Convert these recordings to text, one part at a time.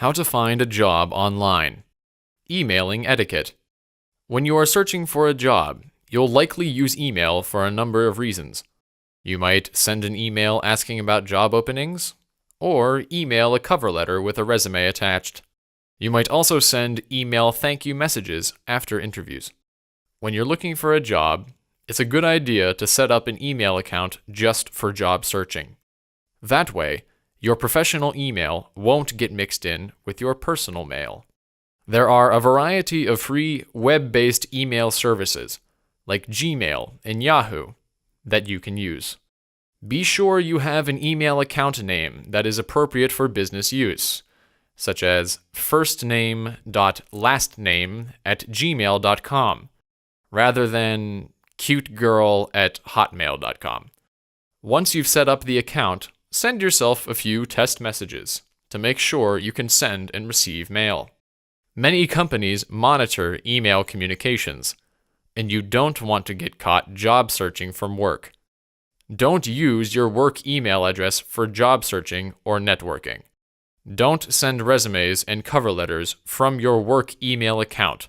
How to find a job online. Emailing etiquette. When you are searching for a job, you'll likely use email for a number of reasons. You might send an email asking about job openings, or email a cover letter with a resume attached. You might also send email thank you messages after interviews. When you're looking for a job, it's a good idea to set up an email account just for job searching. That way, your professional email won't get mixed in with your personal mail. There are a variety of free web-based email services, like Gmail and Yahoo, that you can use. Be sure you have an email account name that is appropriate for business use, such as firstname.lastname@gmail.com, rather than cutegirl@hotmail.com. Once you've set up the account, send yourself a few test messages to make sure you can send and receive mail. Many companies monitor email communications, and you don't want to get caught job searching from work. Don't use your work email address for job searching or networking. Don't send resumes and cover letters from your work email account,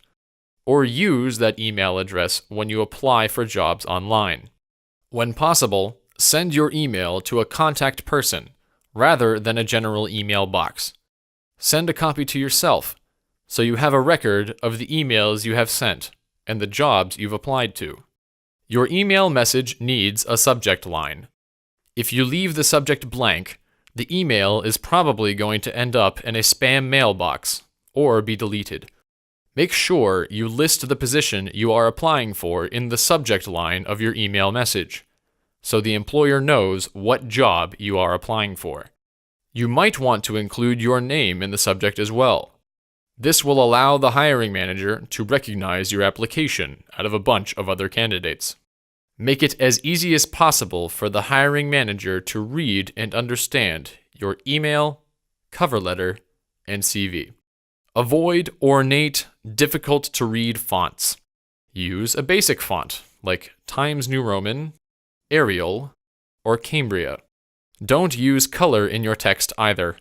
or use that email address when you apply for jobs online. When possible, send your email to a contact person rather than a general email box. Send a copy to yourself so you have a record of the emails you have sent and the jobs you've applied to. Your email message needs a subject line. If you leave the subject blank, the email is probably going to end up in a spam mailbox or be deleted. Make sure you list the position you are applying for in the subject line of your email message, so the employer knows what job you are applying for. You might want to include your name in the subject as well. This will allow the hiring manager to recognize your application out of a bunch of other candidates. Make it as easy as possible for the hiring manager to read and understand your email, cover letter, and CV. Avoid ornate, difficult-to-read fonts. Use a basic font like Times New Roman, Arial, or Cambria. Don't use color in your text either.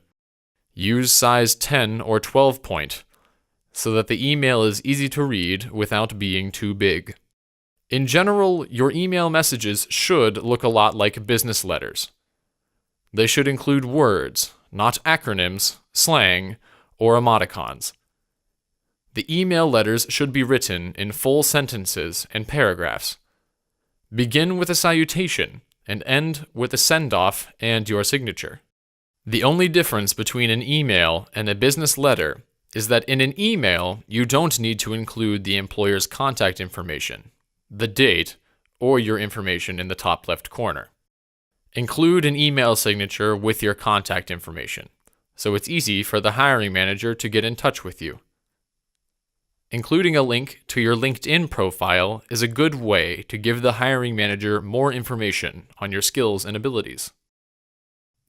Use size 10 or 12 point so that the email is easy to read without being too big. In general, your email messages should look a lot like business letters. They should include words, not acronyms, slang, or emoticons. The email letters should be written in full sentences and paragraphs. Begin with a salutation and end with a send-off and your signature. The only difference between an email and a business letter is that in an email, you don't need to include the employer's contact information, the date, or your information in the top left corner. Include an email signature with your contact information, so it's easy for the hiring manager to get in touch with you. Including a link to your LinkedIn profile is a good way to give the hiring manager more information on your skills and abilities.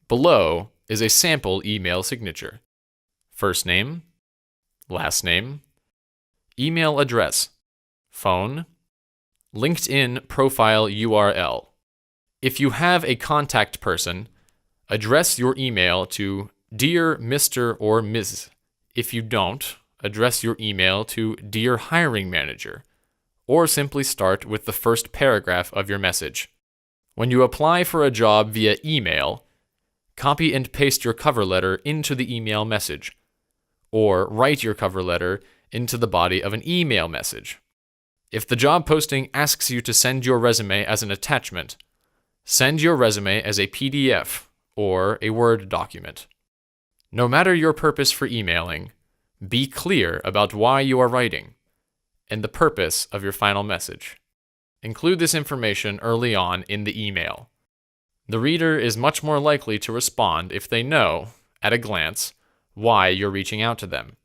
Below is a sample email signature. First name, last name, email address, phone, LinkedIn profile URL. If you have a contact person, address your email to Dear Mr. or Ms. If you don't, address your email to Dear Hiring Manager, or simply start with the first paragraph of your message. When you apply for a job via email, copy and paste your cover letter into the email message, or write your cover letter into the body of an email message. If the job posting asks you to send your resume as an attachment, send your resume as a PDF or a Word document. No matter your purpose for emailing, be clear about why you are writing and the purpose of your final message. Include this information early on in the email. The reader is much more likely to respond if they know, at a glance, why you're reaching out to them.